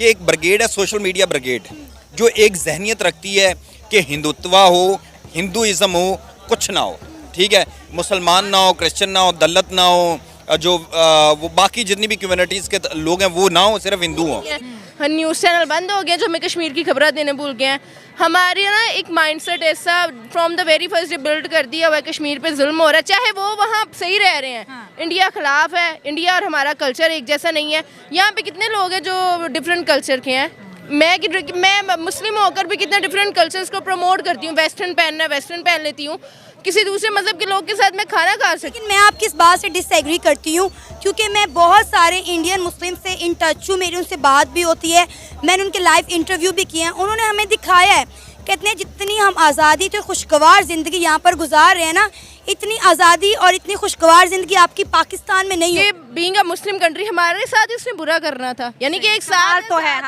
ये एक ब्रिगेड है, सोशल मीडिया ब्रिगेड, जो एक जहनियत रखती है कि हिंदुत्व हो, हिंदुइज्म हो, कुछ ना हो। ठीक है, मुसलमान ना हो, क्रिश्चियन ना हो, दलित ना हो, वो बाकी जितनी भी कम्युनिटीज़ के लोग हैं वो ना हो, सिर्फ हिंदू हो। न्यूज़ चैनल बंद हो गया जो हमें कश्मीर की खबरें देने भूल गए हैं। हमारे ना एक माइंडसेट ऐसा from the very first day build कर दिया हुआ है, कश्मीर पे जुल्म हो रहा है, चाहे वो वहाँ सही रह रहे हैं। हाँ। इंडिया खिलाफ है, इंडिया और हमारा कल्चर एक जैसा नहीं है। यहाँ पे कितने लोग हैं जो डिफरेंट कल्चर के हैं। मैं मुस्लिम होकर भी कितने डिफरेंट कल्चर्स को प्रमोट करती हूँ। वेस्टर्न पहनना है, वेस्टर्न पहन लेती हूँ। किसी दूसरे मजहब के लोग के साथ मैं खाना खा सकती हूँ। लेकिन मैं आपकी इस बात से डिसएग्री करती हूँ, क्योंकि मैं बहुत सारे इंडियन मुस्लिम से इन टच हूँ, मेरी उनसे बात भी होती है, मैंने उनके लाइव इंटरव्यू भी किए हैं। उन्होंने हमें दिखाया है, कहते हैं जितनी हम आज़ादी तो खुशगवार ज़िंदगी यहाँ पर गुजार रहे हैं ना, इतनी आज़ादी और इतनी खुशगवार ज़िंदगी आपकी पाकिस्तान में नहीं है। बीइंग अ मुस्लिम कंट्री हमारे साथ इसने बुरा करना था, यानी कि एक साथ तो है।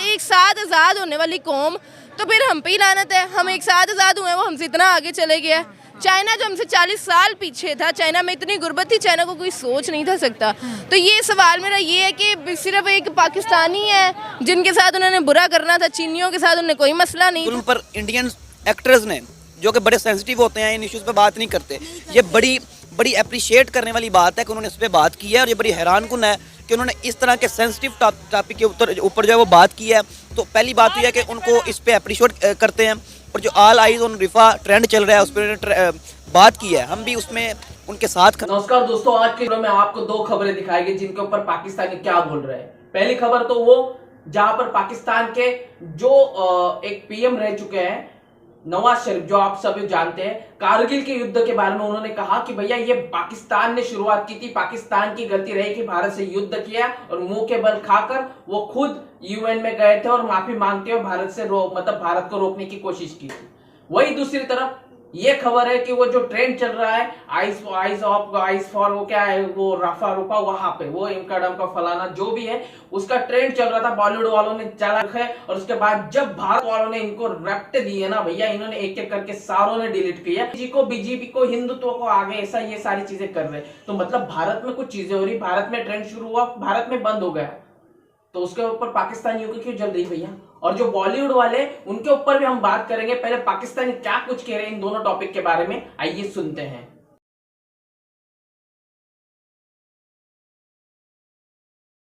एक साथ आज़ाद होने वाली कौम, तो फिर हम पे ही लानत है। हम एक साथ आज़ाद हुए, वो हमसे इतना आगे चले गया। चाइना जो हमसे 40 साल पीछे था, चाइना में इतनी गुर्बत थी, चाइना को कोई सोच नहीं था सकता। तो ये सवाल मेरा ये है कि सिर्फ एक पाकिस्तानी है जिनके साथ उन्होंने बुरा करना था, चीनियों के साथ उन्हें कोई मसला नहीं। उन पर इंडियन एक्टर्स ने जो कि बड़े सेंसिटिव होते हैं, इन इश्यूज़ पे बात नहीं करते। ये बड़ी अप्रिशिएट करने वाली बात है कि उन्होंने इस पर बात की है, और ये बड़ी हैरानकुन है कि उन्होंने इस तरह के सेंसिटिव टॉपिक के ऊपर जो है वो बात की है। तो पहली बात तो यह है कि उनको इस पर अप्रिशिएट करते हैं, और जो ऑल आइज ऑन रिफा ट्रेंड चल रहा है उस पर बात की है, हम भी उसमें उनके साथ। नमस्कार दोस्तों, आज के वीडियो में आपको दो खबरें दिखाई गई जिनके ऊपर पाकिस्तानी क्या बोल रहे हैं। पहली खबर तो वो जहां पर पाकिस्तान के जो एक पीएम रह चुके हैं नवाज शरीफ, जो आप सभी जानते हैं, कारगिल के युद्ध के बारे में उन्होंने कहा कि भैया ये पाकिस्तान ने शुरुआत की थी, पाकिस्तान की गलती रही कि भारत से युद्ध किया, और मुंह के बल खाकर वो खुद यूएन में गए थे और माफी मांगते हुए भारत से भारत को रोकने की कोशिश की थी। वही दूसरी तरफ ये खबर है कि वो जो ट्रेंड चल रहा है आइस फॉर वो क्या है, वो रफा रूपा, वहां पे वो इमकड़म का फलाना जो भी है उसका ट्रेंड चल रहा था, बॉलीवुड वालों ने चला है। और उसके बाद जब भारत वालों ने इनको रट्टे दिए ना भैया, इन्होंने एक एक करके सारों ने डिलीट किया। बीजेपी को हिंदुत्व को आगे ऐसा ये सारी चीजें कर रहे, तो मतलब भारत में कुछ चीजें हो रही, भारत में ट्रेंड शुरू हुआ, भारत में बंद हो गया, तो उसके ऊपर पाकिस्तानियों की क्यों जल रही भैया। और जो बॉलीवुड वाले, उनके ऊपर भी हम बात करेंगे। पहले पाकिस्तानी क्या कुछ कह रहे हैं इन दोनों टॉपिक के बारे में, आइए सुनते हैं।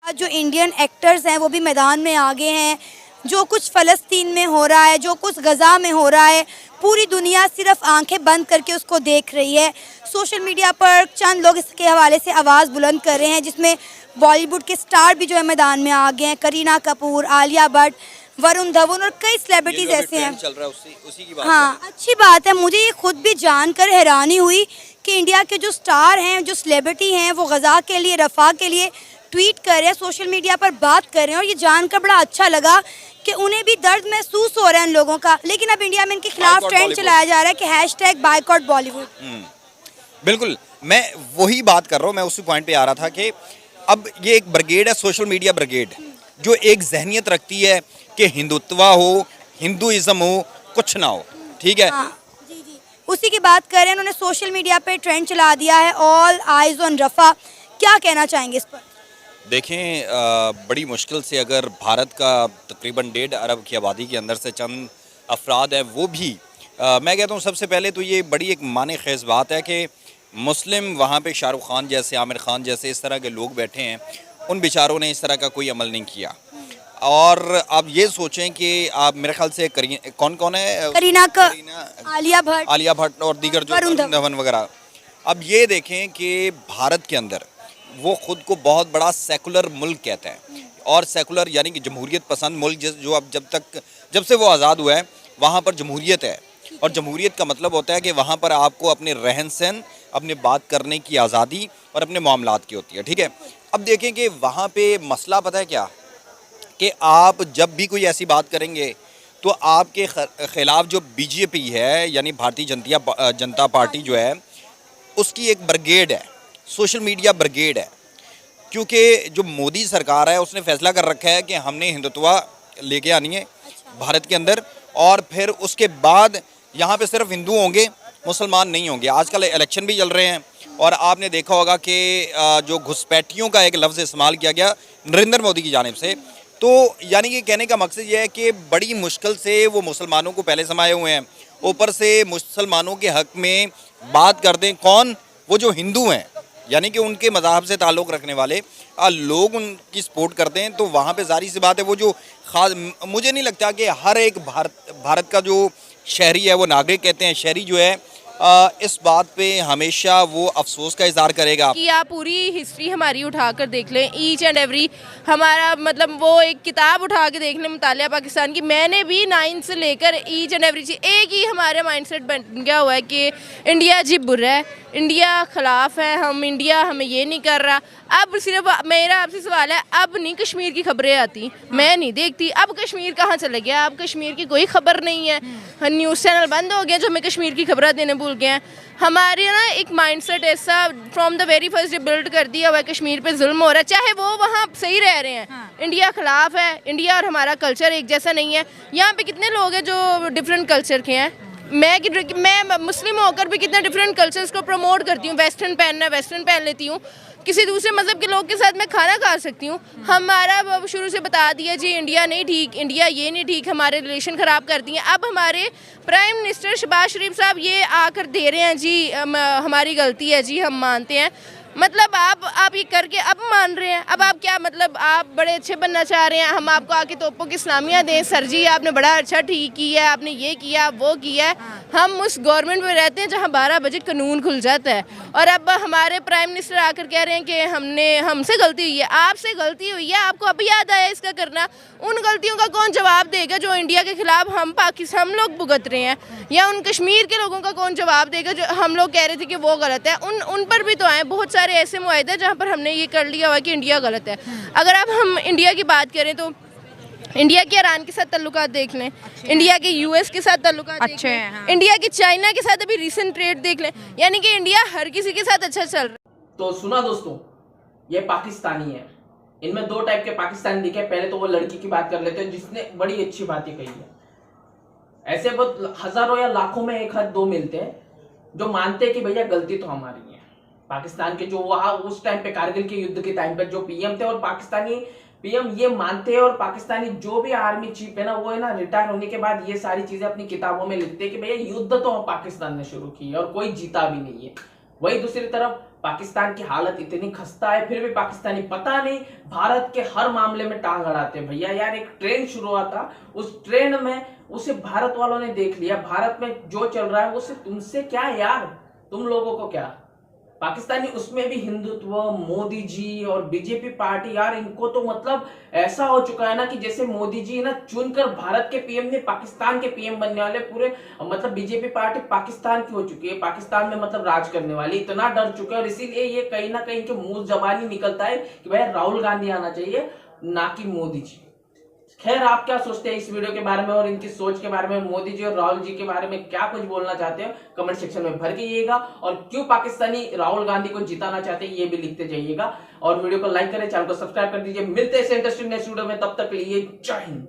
जो इंडियन एक्टर्स हैं वो भी मैदान में आगे हैं। जो कुछ फ़लस्तीन में हो रहा है, जो कुछ गज़ा में हो रहा है, पूरी दुनिया सिर्फ आंखें बंद करके उसको देख रही है। सोशल मीडिया पर चंद लोग इसके हवाले से आवाज़ बुलंद कर रहे हैं, जिसमें बॉलीवुड के स्टार भी जो है मैदान में आ गए हैं। करीना कपूर, आलिया भट्ट, वरुण धवन और कई सेलिब्रिटीज़ ऐसे हैं। चल रहा है उसी की बात। हाँ, अच्छी बात है। मुझे ये खुद भी जानकर हैरानी हुई कि इंडिया के जो स्टार हैं, जो सेलिब्रिटी हैं, वो गज़ा के लिए, रफ़ा के लिए ट्वीट कर रहे हैं, सोशल मीडिया पर बात कर रहे हैं, और ये जानकर बड़ा अच्छा लगा कि उन्हें भी दर्द महसूस हो रहा है उन लोगों का। लेकिन अब इंडिया में इनके खिलाफ ट्रेंड चलाया जा रहा है कि हैशटैग बायकॉट बॉलीवुड। बिल्कुल, मैं वही बात कर रहा हूँ, मैं उसी पॉइंट पे आ रहा था कि अब ये एक ब्रिगेड है, सोशल मीडिया ब्रिगेड, जो एक जहनियत रखती है कि हिंदुत्व हो, हिंदुइज्म हो, कुछ ना हो। ठीक है, हाँ, जी, उसी की बात कर रहे हैं। उन्होंने सोशल मीडिया पे ट्रेंड चला दिया है, ऑल आइज ऑन रफ़ा। क्या कहना चाहेंगे इस पर? देखें, बड़ी मुश्किल से अगर भारत का तकरीबन 1.5 अरब की आबादी के अंदर से चंद अफराद हैं, वो भी मैं कहता हूँ सबसे पहले तो ये बड़ी एक माने खेज़ बात है कि मुस्लिम वहाँ पे शाहरुख खान जैसे, आमिर खान जैसे इस तरह के लोग बैठे हैं, उन बेचारों ने इस तरह का कोई अमल नहीं किया। और आप ये सोचें कि आप मेरे ख्याल से कौन है, करीना, आलिया भट्ट और दीगर जो वरुण धवन वगैरह, अब ये देखें कि भारत के अंदर वो ख़ुद को बहुत बड़ा सेकुलर मुल्क कहते हैं, और सेकुलर यानी कि जमहूरियत पसंद मुल्क, जो अब जब से वो आज़ाद हुआ है वहाँ पर जमहूरियत है। और जमहूरियत का मतलब होता है कि वहाँ पर आपको अपने रहन सहन, अपने बात करने की आज़ादी और अपने मामलात की होती है। ठीक है, अब देखें कि वहाँ पे मसला पता है क्या, कि आप जब भी कोई ऐसी बात करेंगे तो आपके ख़िलाफ़ जो बीजेपी है, यानी भारतीय जनता पार्टी जो है, उसकी एक ब्रिगेड है, सोशल मीडिया ब्रिगेड है। क्योंकि जो मोदी सरकार है उसने फैसला कर रखा है कि हमने हिंदुत्व लेके आनी है भारत के अंदर, और फिर उसके बाद यहाँ पे सिर्फ हिंदू होंगे, मुसलमान नहीं होंगे। आजकल इलेक्शन भी चल रहे हैं, और आपने देखा होगा कि जो घुसपैठियों का एक लफ्ज़ इस्तेमाल किया गया नरेंद्र मोदी की जानिब से, तो यानी कि कहने का मकसद ये है कि बड़ी मुश्किल से वो मुसलमानों को पहले समाये हुए हैं, ऊपर से मुसलमानों के हक में बात कर दें। कौन? वो जो हिंदू हैं, यानी कि उनके मज़हब से ताल्लुक़ रखने वाले लोग उनकी सपोर्ट करते हैं। तो वहाँ पे ज़ाहिर सी बात है वो जो खास, मुझे नहीं लगता कि हर एक भारत का जो शहरी है, वो नागरिक कहते हैं शहरी जो है, इस बात पे हमेशा वो अफसोस का इज़हार करेगा कि आप पूरी हिस्ट्री हमारी उठा कर देख लें, ईच एंड एवरी हमारा मतलब वो एक किताब उठा के देख लें मुतालिया पाकिस्तान की। मैंने भी 9 से लेकर ईच एंड एवरी चीज़, एक ही हमारा माइंडसेट बन गया हुआ है कि इंडिया जी बुरा है, इंडिया खिलाफ है, हम इंडिया हमें ये नहीं कर रहा। अब सिर्फ मेरा आपसे सवाल है, अब नहीं कश्मीर की खबरें आती, मैं नहीं देखती। अब कश्मीर कहाँ चले गया? अब कश्मीर की कोई खबर नहीं है, न्यूज़ चैनल बंद हो गया जो हमें कश्मीर की खबरें देने भूल गए हैं। हमारे ना एक माइंडसेट ऐसा from the very first day build कर दिया हुआ है, कश्मीर पे जुल्म हो रहा है, चाहे वो वहाँ सही रह रहे हैं। इंडिया खिलाफ है, इंडिया और हमारा कल्चर एक जैसा नहीं है। यहाँ पे कितने लोग हैं जो डिफरेंट कल्चर के हैं। मैं मुस्लिम होकर भी कितने डिफरेंट कल्चर्स को प्रमोट करती हूँ। वेस्टर्न पहनना है, वेस्टर्न पहन लेती हूँ। किसी दूसरे मज़हब के लोग के साथ मैं खाना खा सकती हूँ। हमारा शुरू से बता दिया जी इंडिया नहीं ठीक, इंडिया ये नहीं ठीक, हमारे रिलेशन ख़राब कर दिए। अब हमारे प्राइम मिनिस्टर शहबाज शरीफ साहब ये आकर दे रहे हैं जी हमारी गलती है जी, हम मानते हैं। मतलब आप ये करके अब मान रहे हैं। अब आप क्या मतलब आप बड़े अच्छे बनना चाह रहे हैं, हम आपको आके तोपों की इस्लामिया दें? सर जी आपने बड़ा अच्छा ठीक किया है, आपने ये किया वो किया है। हम उस गवर्नमेंट में रहते हैं जहां 12 बजे कानून खुल जाता है, और अब हमारे प्राइम मिनिस्टर आकर कह रहे हैं कि हमसे गलती हुई है। आपसे गलती हुई है, आपको अभी याद आया इसका करना? उन गलतियों का कौन जवाब देगा जो इंडिया के खिलाफ हम लोग भुगत रहे हैं? या उन कश्मीर के लोगों का कौन जवाब देगा जो हम लोग कह रहे थे कि वो गलत है? उन पर भी तो आए बहुत सारे ऐसे मुआहदे जहाँ पर हमने ये कर लिया हुआ कि इंडिया गलत है। अगर अब हम इंडिया की बात करें तो इंडिया के ईरान के साथ ताल्लुकात देख लें, इंडिया के यूएस के साथ ताल्लुकात देख लें, इंडिया के चाइना के साथ अभी रिसेंट ट्रेड देख लें, यानी कि इंडिया हर किसी के साथ अच्छा चल रहा है। तो सुना दोस्तों, ये पाकिस्तानी है। इनमें 2 टाइप के पाकिस्तानी दिखे। पहले तो वो लड़की की बात कर लेते हैं जिसने बड़ी अच्छी बातें कही है। ऐसे बहुत हजारों या लाखों में 1 आध 2 मिलते हैं जो मानते हैं कि भैया गलती तो हमारी है। पाकिस्तान के जो वहां उस टाइम पे कारगिल के युद्ध के टाइम पे जो पीएम थे, और पाकिस्तानी पीएम ये मानते हैं, और पाकिस्तानी जो भी आर्मी चीफ है ना, वो है ना रिटायर होने के बाद ये सारी चीजें अपनी किताबों में लिखते हैं कि भैया युद्ध तो पाकिस्तान ने शुरू की है और कोई जीता भी नहीं है। वही दूसरी तरफ पाकिस्तान की हालत इतनी खस्ता है, फिर भी पाकिस्तानी पता नहीं भारत के हर मामले में टांग अड़ाते हैं। भैया यार एक ट्रेन शुरू हुआ था, उस ट्रेन में उसे भारत वालों ने देख लिया। भारत में जो चल रहा है वो सिर्फ तुमसे क्या यार, तुम लोगों को क्या? पाकिस्तानी उसमें भी हिंदुत्व, मोदी जी और बीजेपी पार्टी, यार इनको तो मतलब ऐसा हो चुका है ना कि जैसे मोदी जी ना चुनकर भारत के पीएम ने पाकिस्तान के पीएम बनने वाले, पूरे मतलब बीजेपी पार्टी पाकिस्तान की हो चुकी है, पाकिस्तान में मतलब राज करने वाली, इतना डर चुके हैं। और इसीलिए ये कहीं ना कहीं के मुंह जबानी निकलता है कि भाई राहुल गांधी आना चाहिए, ना कि मोदी जी। खैर आप क्या सोचते हैं इस वीडियो के बारे में और इनकी सोच के बारे में, मोदी जी और राहुल जी के बारे में क्या कुछ बोलना चाहते हैं कमेंट सेक्शन में भर के जाइएगा, और क्यों पाकिस्तानी राहुल गांधी को जिताना चाहते हैं ये भी लिखते जाइएगा। और वीडियो को लाइक करें, चैनल को सब्सक्राइब कर दीजिए। मिलते हैं इंटरेस्टिंग नेक्स्ट वीडियो में, तब तक के लिए जय हिंद।